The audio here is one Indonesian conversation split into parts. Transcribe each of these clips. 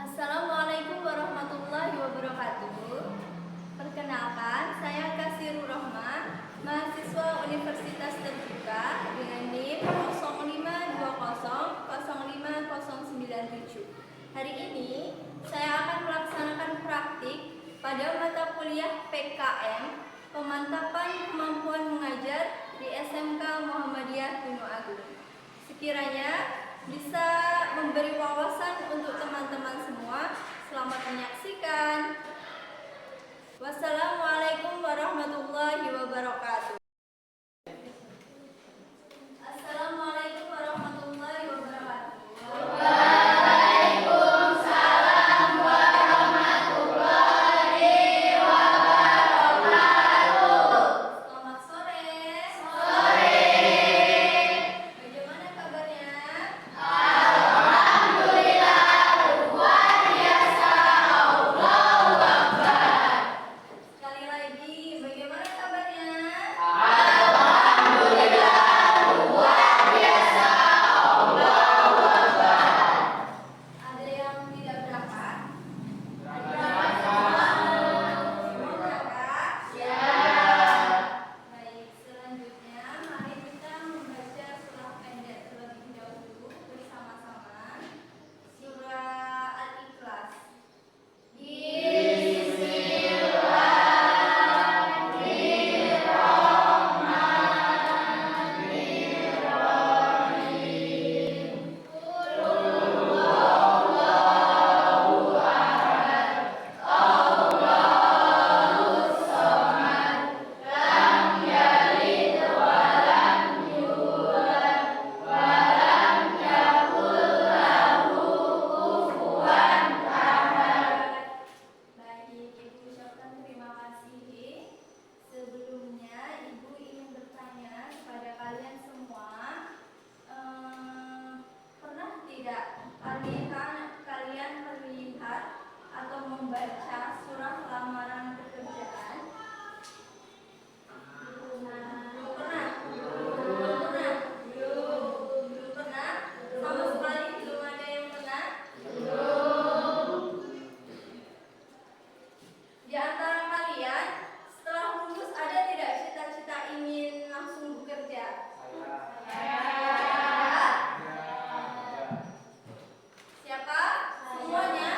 Assalamualaikum warahmatullahi wabarakatuh. Perkenalkan, saya Kasirul Rahma, mahasiswa Universitas Terbuka dengan NIM 0520050097. Hari ini saya akan melaksanakan praktik pada mata kuliah PKM, Pemantapan Kemampuan Mengajar di SMK Muhammadiyah Gunung Agung. Sekiranya bisa memberi wawasan untuk teman-teman semua. Selamat menyaksikan. Wassalamualaikum warahmatullahi wabarakatuh. Assalamualaikum warahmatullahi wabarakatuh. Waalaikumsalam warahmatullahi wabarakatuh. Selamat sore. Sore. Bagaimana kabarnya? Alhamdulillah, luar biasa. Allahu Akbar. Sekali lagi, bagaimana kabarnya? Alhamdulillah, luar biasa. Allahu Akbar. Ada yang tidak berangkat? Berangkat. Semua berangkat? Ya. Baik, selanjutnya mari kita membaca surah pendek terlebih dahulu bersama-sama. Surah Al-Ikhlas. Baik, Ibu ucapkan terima kasih. Sebelumnya, Ibu ingin bertanya kepada kalian semua, pernah tidak kalian melihat atau membaca surah lamaran pekerjaan? Belum pernah? Belum pernah? Belum pernah? Sama sekali belum ada yang pernah? Di antara kalian, setelah lulus ada tidak cita-cita ingin langsung bekerja? Ada? Siapa? Semuanya?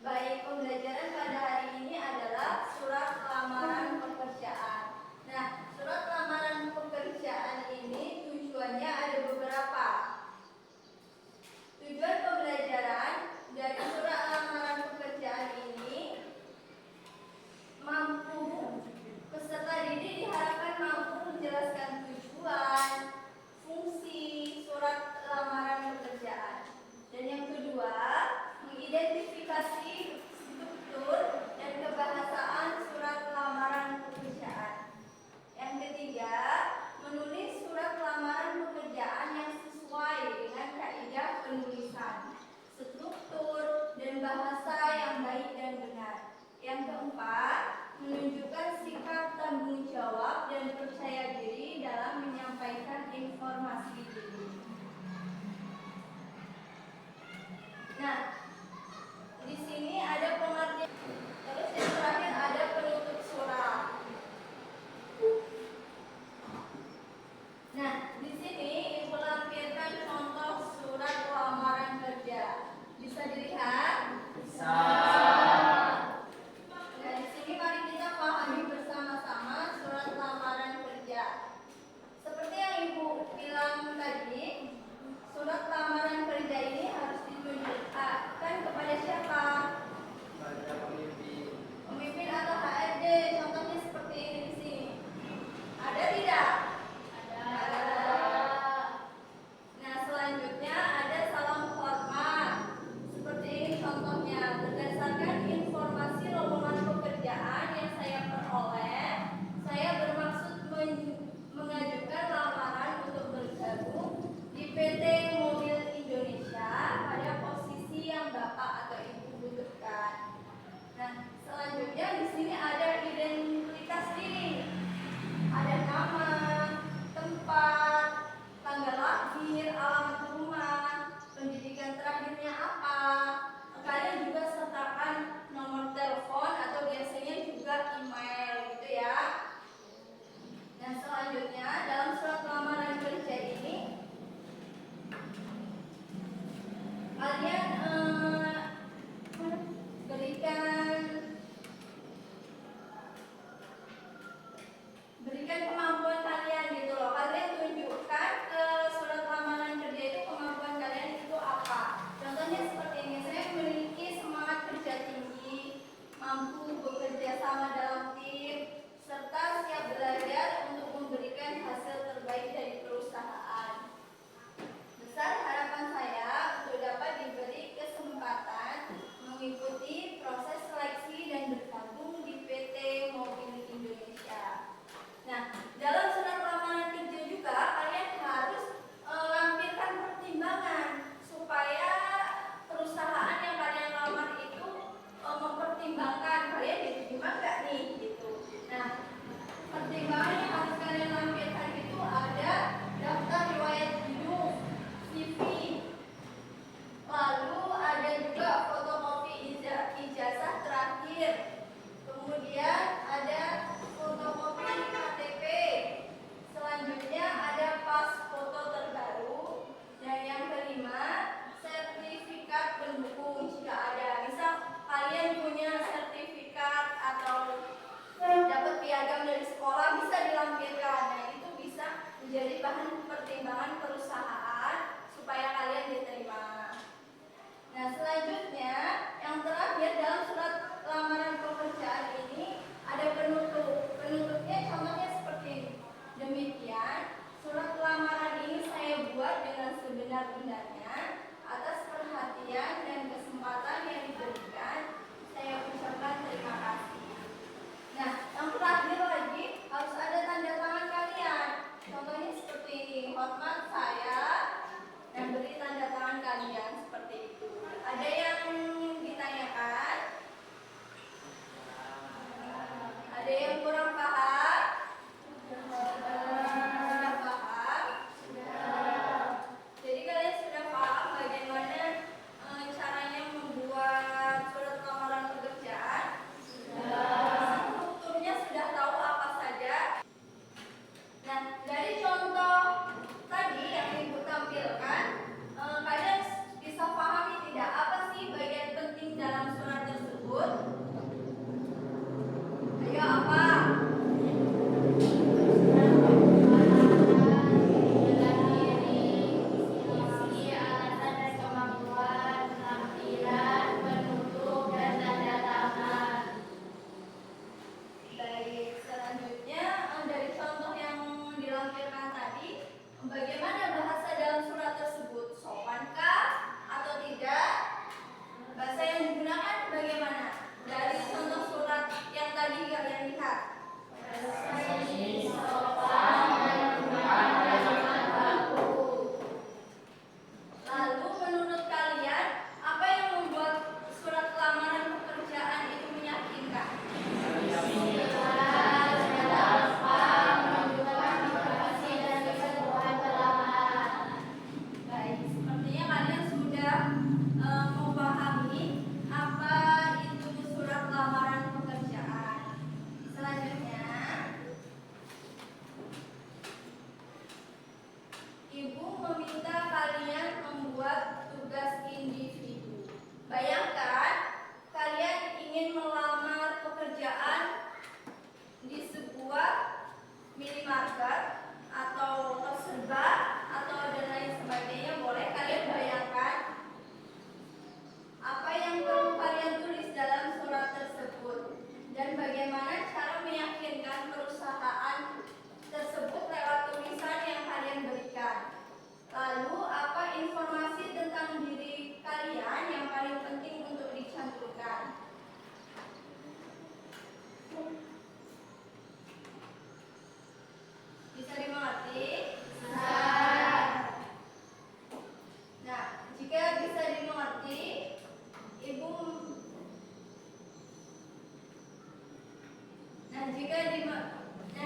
Baik, pembelajaran pada hari ini adalah surat lamaran pekerjaan. Nah, surat lamaran pekerjaan ini tujuannya ada beberapa. Tujuan pembelajaran dari surat lamaran pekerjaan ini peserta didik diharapkan mampu menjelaskan tujuan, fungsi surat lamaran pekerjaan. Dan yang kedua, mengidentifikasi struktur dan kebahasaan surat lamaran pekerjaan. Yang ketiga, menulis surat lamaran pekerjaan yang sesuai dengan kaidah penulisan, struktur, dan bahasa yang baik dan benar. Yang keempat, menunjukkan sikap tanggung jawab dan percaya diri dalam menyampaikan informasi diri. Nah, di sini ada pengertian. Terus yang terakhir ada penutup surat. Nah, di sini Ibu lampirkan contoh surat lamaran kerja. Bisa dilihat? Bisa. Nah, di sini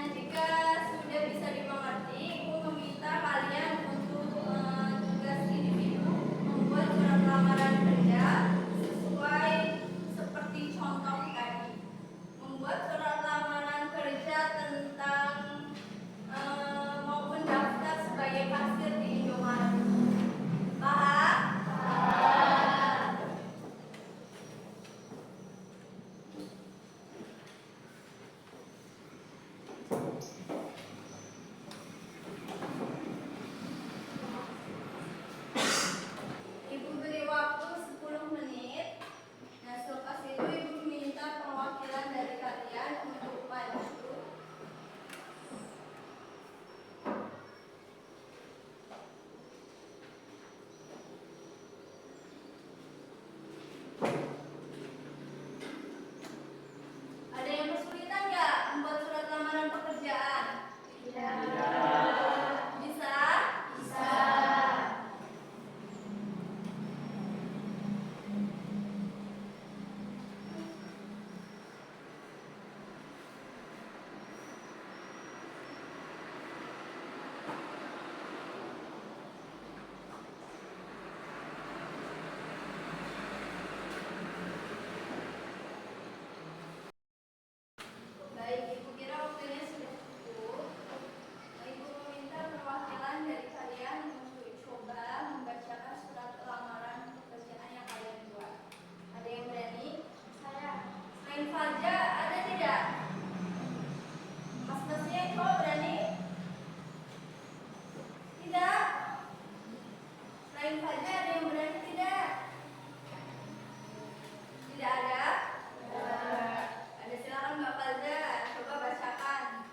jika sudah bisa dimengerti, Ibu meminta kalian untuk tugas individu membuat surat lamaran kerja sesuai seperti contoh tadi. Membuat surat lamaran kerja tentang mau mendaftar sebagai kasir di Indomaret. Paham? Ibu beri waktu 10 menit. Nah, selepas itu Ibu minta perwakilan dari kalian untuk maju. Ada yang kesulitan nggak membuat surat lamaran pekerjaan? Bisa? Bisa. Baik, Ibu kira waktunya sudah cukup. Ibu meminta perwakilan dari kalian untuk coba membacakan surat lamaran pekerjaan yang kalian buat. Ada yang berani? Saya. Selain Faja, ada tidak? Mas-masnya cowok berani? Tidak. Selain Faja, ada yang berani tidak? Tidak ada? Ada, silakan Mbak Faza, coba bacakan.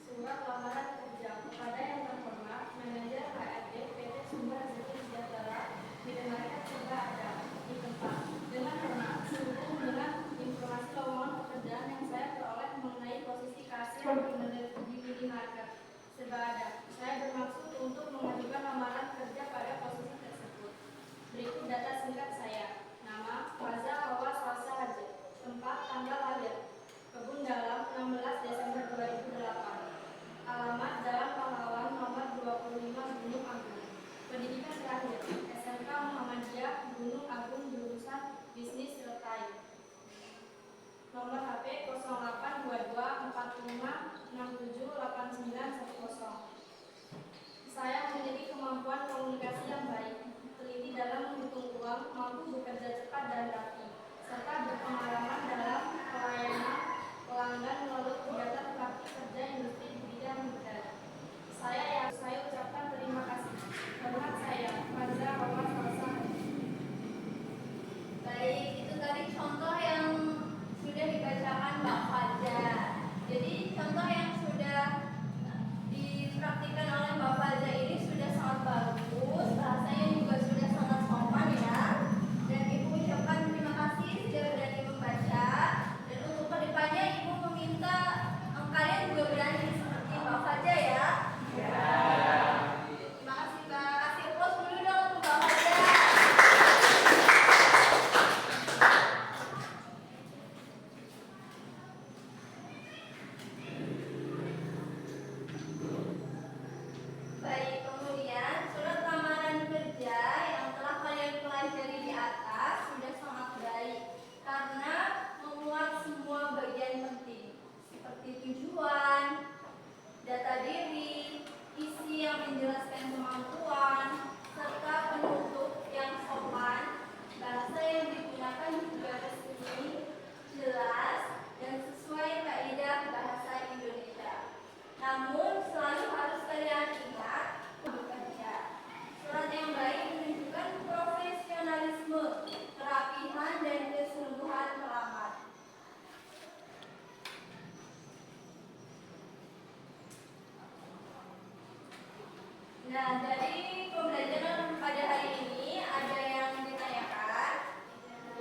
Surat lamaran kerja kepada yang terhormat manajer HRD PT Sumber Rezeki Sejahtera Minimarket Serba Ada di tempat. Dengan hormat, sehubung dengan informasi lowongan pekerjaan yang saya peroleh mengenai posisi kasir di minimarket Serba Ada, saya bermaksud untuk mengajukan lamaran kerja pada posisi tersebut. Berikut data singkat saya. Nama Faza Hawa Swasa Haji. Tempat, tanggal lahir Kebun Dalam 16 Desember 2008. Alamat Jalan Pahlawan nomor 25 Gunung Agung. Pendidikan terakhir SMK Muhammadiyah Gunung Agung jurusan Bisnis Retai. Nomor HP 082245678910. Saya memiliki kemampuan komunikasi yang baik, teliti dalam menghitung uang, mampu bekerja cepat dan rapi, serta berpengalaman dalam pelayanan pelanggan melalui kegiatan praktik kerja industri di bidang militer. Saya ucapkan terima kasih. Hormat saya, Faza Hawa Swasa. Baik, itu tadi contoh yang sudah dibacakan Mbak Faza. Jadi contoh yang sudah dipraktikkan oleh Mbak Faza ini sudah sangat bagus, bahasanya juga sudah sangat sopan ya. Dan Ibu ucapkan terima kasih sudah berani membaca. Dan untuk kedepannya Ibu meminta kalian juga berani seperti Mbak Faza ya. Terima kasih Mbak. Kasih applause dulu dong untuk Mbak Faza. Baik, kemudian surat lamaran kerja yang telah kalian pelajari di atas sudah sangat baik karena memuat semua bagian penting seperti tujuan, data diri, isi yang menjelaskan kemampuan, serta penutup yang sopan. Bahasa yang digunakan juga resmi, jelas, dan sesuai kaidah bahasa Indonesia. Namun selalu harus kalian ingat bekerja. Surat yang baik menunjukkan profesionalisme, kerapihan, dan kesungguhan pelamar. Nah, dari pembelajaran pada hari ini ada yang ditanyakan?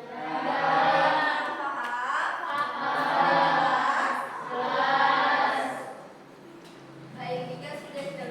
Ada. Paham? Jelas? Baik, jika sudah jelas